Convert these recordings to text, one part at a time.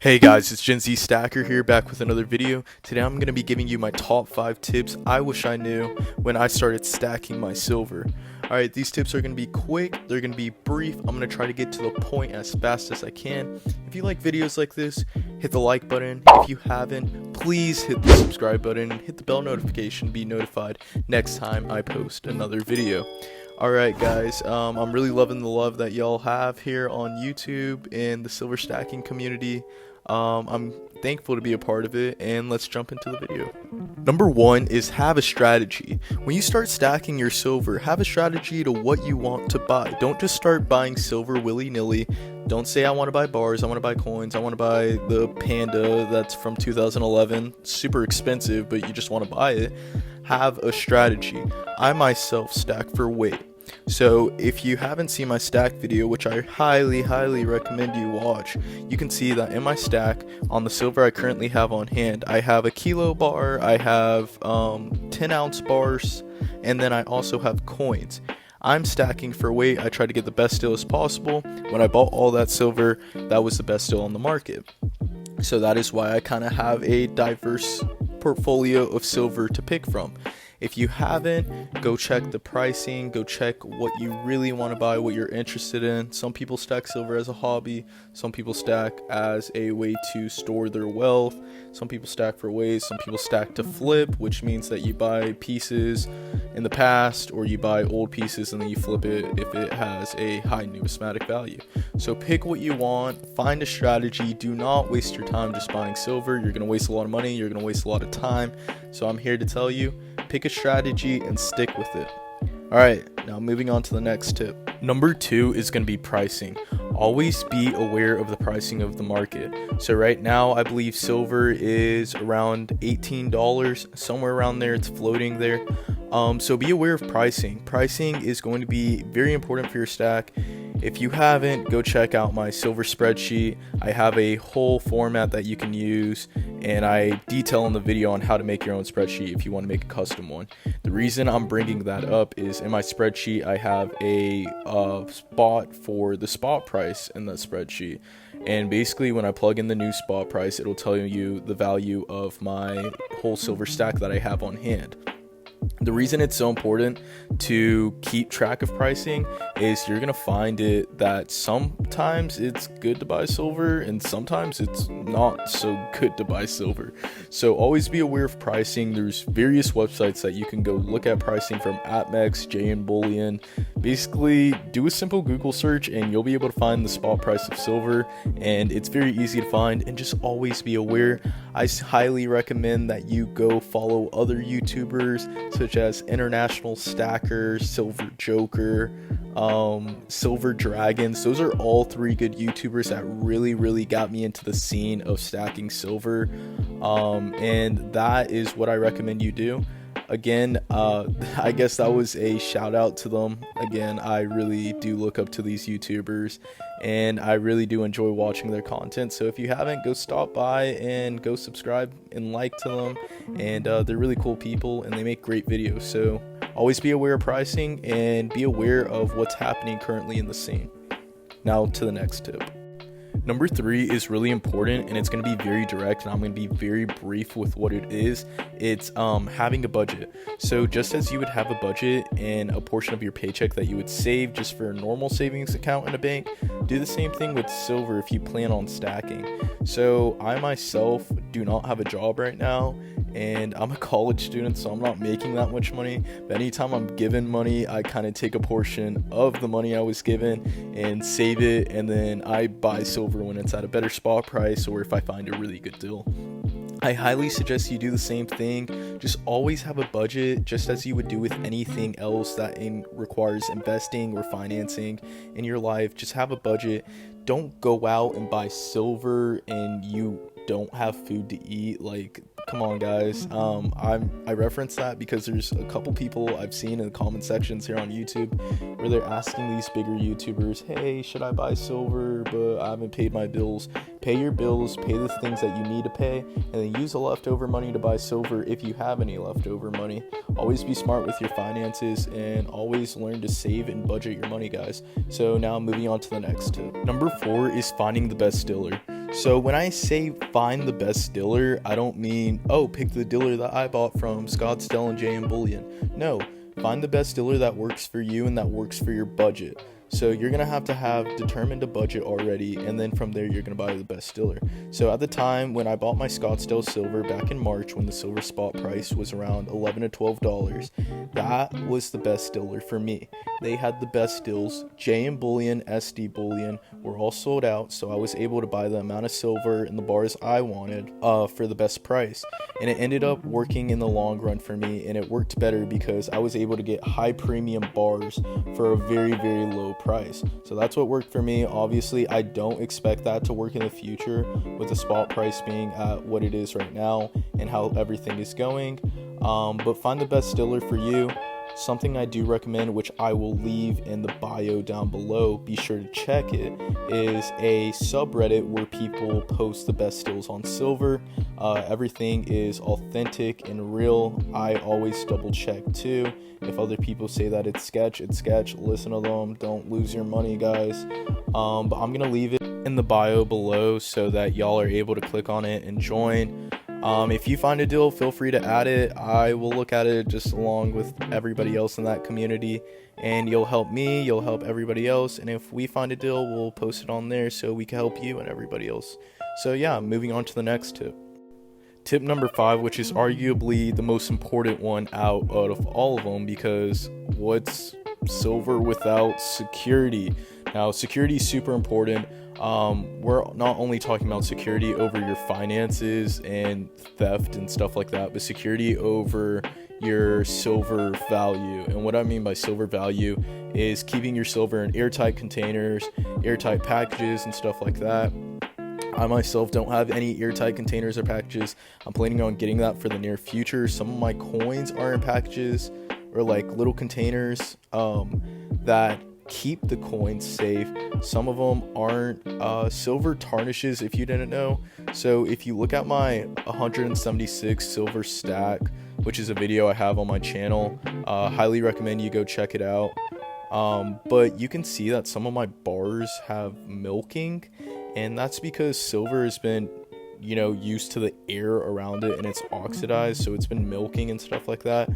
Hey guys, it's Gen Z Stacker here, back with another video. Today I'm going to be giving you my top 5 tips I wish I knew when I started stacking my silver. Alright, these tips are going to be quick, they're going to be brief, I'm going to try to get to the point as fast as I can. If you like videos like this, hit the like button. If you haven't, please hit the subscribe button and hit the bell notification to be notified next time I post another video. Alright guys, I'm really loving the love that y'all have here on YouTube and the silver stacking community. I'm thankful to be a part of it, and let's jump into the video. Number 1 is have a strategy. When you start stacking your silver, have a strategy to what you want to buy. Don't just start buying silver willy-nilly. Don't say I want to buy bars, I want to buy coins, I want to buy the Panda that's from 2011. Super expensive, but you just want to buy it. Have a strategy. I myself stack for weight. So if you haven't seen my stack video, which I highly recommend you watch, you can see that in my stack on the silver I currently have on hand, I have a kilo bar, I have 10 ounce bars, and then I also have coins. I'm stacking for weight. I try to get the best deal as possible. When I bought all that silver, that was the best deal on the market. So that is why I kind of have a diverse portfolio of silver to pick from. If you haven't, go check the pricing, go check what you really want to buy, what you're interested in. Some people stack silver as a hobby, some people stack as a way to store their wealth, some people stack for ways, some people stack to flip, which means that you buy pieces in the past or you buy old pieces and then you flip it if it has a high numismatic value. So pick what you want, find a strategy. Do not waste your time just buying silver. You're going to waste a lot of money, you're going to waste a lot of time. So I'm here to tell you, pick a strategy and stick with it. Alright, now moving on to the next tip. Number 2 is going to be pricing. Always be aware of the pricing of the market. So right now I believe silver is around $18, somewhere around there. It's floating there. So be aware of pricing. Pricing is going to be very important for your stack. If you haven't, go check out my silver spreadsheet. I have a whole format that you can use, and I detail in the video on how to make your own spreadsheet if you want to make a custom one. The reason I'm bringing that up is in my spreadsheet I have a spot for the spot price in that spreadsheet, and basically when I plug in the new spot price, it'll tell you the value of my whole silver stack that I have on hand. The reason it's so important to keep track of pricing is you're going to find it that sometimes it's good to buy silver and sometimes it's not so good to buy silver. So always be aware of pricing. There's various websites that you can go look at pricing from, APMEX, JN Bullion. Basically, do a simple Google search and you'll be able to find the spot price of silver, and it's very easy to find. And just always be aware. I highly recommend that you go follow other YouTubers such as International Stacker, Silver Joker, Silver Dragons. Those are all 3 good YouTubers that really got me into the scene of stacking silver, and that is what I recommend you do. Again, I guess that was a shout out to them. Again, I really do look up to these YouTubers and I really do enjoy watching their content. So if you haven't, go stop by and go subscribe and like to them. And they're really cool people and they make great videos. So always be aware of pricing and be aware of what's happening currently in the scene. Now to the next tip. Number 3 is really important, and it's going to be very direct, and I'm going to be very brief with what it is. It's having a budget. So just as you would have a budget and a portion of your paycheck that you would save just for a normal savings account in a bank, do the same thing with silver if you plan on stacking. So I myself do not have a job right now, and I'm a college student, so I'm not making that much money. But anytime I'm given money, I kind of take a portion of the money I was given and save it, and then I buy silver when it's at a better spot price or if I find a really good deal. I highly suggest you do the same thing. Just always have a budget, just as you would do with anything else that requires investing or financing in your life. Just have a budget. Don't go out and buy silver and you don't have food to eat. Like, come on guys. I reference that because there's a couple people I've seen in the comment sections here on YouTube where they're asking these bigger YouTubers, hey, should I buy silver but I haven't paid my bills? Pay your bills, pay the things that you need to pay, and then use the leftover money to buy silver if you have any leftover money. Always be smart with your finances and always learn to save and budget your money, guys. So now moving on to the next tip. Number 4 is finding the best diller. So when I say find the best diller, I don't mean, oh, pick the diller that I bought from Scottsdale and J&B Bullion. No, find the best diller that works for you and that works for your budget. So you're going to have determined a budget already, and then from there you're going to buy the best diller. So at the time when I bought my Scottsdale silver back in March, when the silver spot price was around $11 to $12, that was the best diller for me. They had the best deals. J&B Bullion, SD Bullion were all sold out, so I was able to buy the amount of silver in the bars I wanted for the best price. And it ended up working in the long run for me, and it worked better because I was able to get high premium bars for a very, very low price. So that's what worked for me. Obviously, I don't expect that to work in the future with the spot price being at what it is right now and how everything is going. But find the best diller for you. Something I do recommend, which I will leave in the bio down below, be sure to check it, is a subreddit where people post the best deals on silver. Everything is authentic and real. I always double check too. If other people say that it's sketch, it's sketch. Listen to them. Don't lose your money, guys. But I'm going to leave it in the bio below so that y'all are able to click on it and join. If you find a deal, feel free to add it. I will look at it just along with everybody else in that community, and you'll help me, you'll help everybody else, and if we find a deal, we'll post it on there so we can help you and everybody else. So yeah, moving on to the next tip. Tip number 5, which is arguably the most important one out of all of them, because what's silver without security? Now, security is super important. We're not only talking about security over your finances and theft and stuff like that, but security over your silver value. And what I mean by silver value is keeping your silver in airtight containers, airtight packages, and stuff like that. I myself don't have any airtight containers or packages. I'm planning on getting that for the near future. Some of my coins are in packages or like little containers that keep the coins safe. Some of them aren't. Silver tarnishes, if you didn't know. So if you look at my 176 silver stack, which is a video I have on my channel, highly recommend you go check it out. But you can see that some of my bars have milking, and that's because silver has been, used to the air around it and it's oxidized, so it's been milking and stuff like that.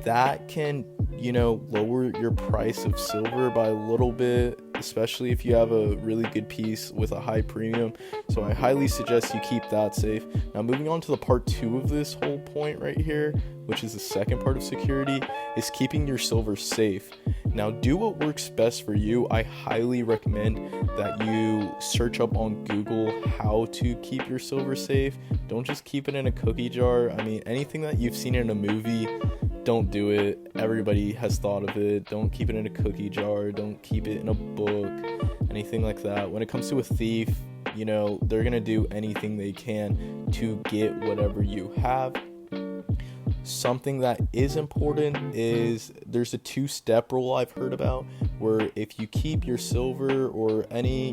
That can, lower your price of silver by a little bit, especially if you have a really good piece with a high premium. So I highly suggest you keep that safe. Now, moving on to the part 2 of this whole point right here, which is the second part of security, is keeping your silver safe. Now, do what works best for you. I highly recommend that you search up on Google how to keep your silver safe. Don't just keep it in a cookie jar. I mean, anything that you've seen in a movie, don't do it. Everybody has thought of it. Don't keep it in a cookie jar. Don't keep it in a book, anything like that. When it comes to a thief, they're gonna do anything they can to get whatever you have. Something that is important is there's a 2-step rule I've heard about, where if you keep your silver or any,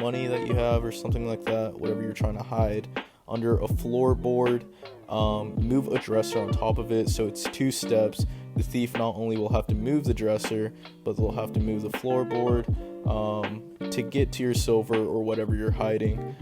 money that you have or something like that, whatever you're trying to hide, under a floorboard, move a dresser on top of it. So it's 2 steps. The thief not only will have to move the dresser, but they'll have to move the floorboard to get to your silver or whatever you're hiding.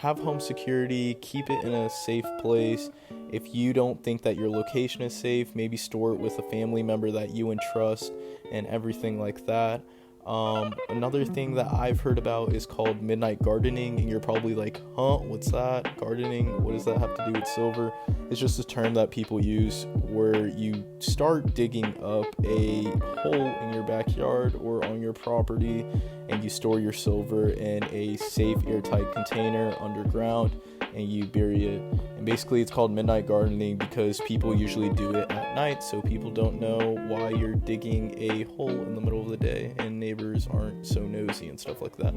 Have home security, keep it in a safe place. If you don't think that your location is safe, maybe store it with a family member that you entrust and everything like that. Another thing that I've heard about is called midnight gardening, and you're probably like, what's that? Gardening, what does that have to do with silver? It's just a term that people use where you start digging up a hole in your backyard or on your property, and you store your silver in a safe airtight container underground, and you bury it. And basically it's called midnight gardening because people usually do it at night, so people don't know why you're digging a hole in the middle of the day, and neighbors aren't so nosy and stuff like that.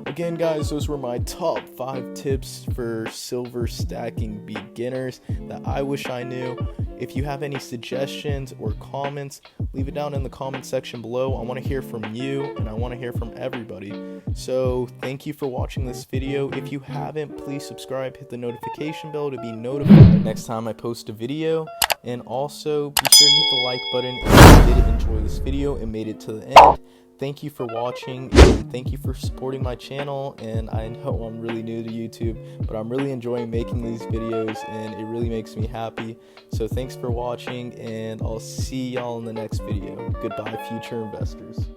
Again, guys, those were my top 5 tips for silver stacking beginners that I wish I knew. If you have any suggestions or comments, leave it down in the comment section below. I want to hear from you, and I want to hear from everybody. So thank you for watching this video. If you haven't, please subscribe, hit the notification bell to be notified next time I post a video. And also be sure to hit the like button if you did enjoy this video and made it to the end. thank you for watching, and thank you for supporting my channel. And I know I'm really new to YouTube, but I'm really enjoying making these videos, and it really makes me happy. So thanks for watching, and I'll see y'all in the next video. Goodbye, future investors.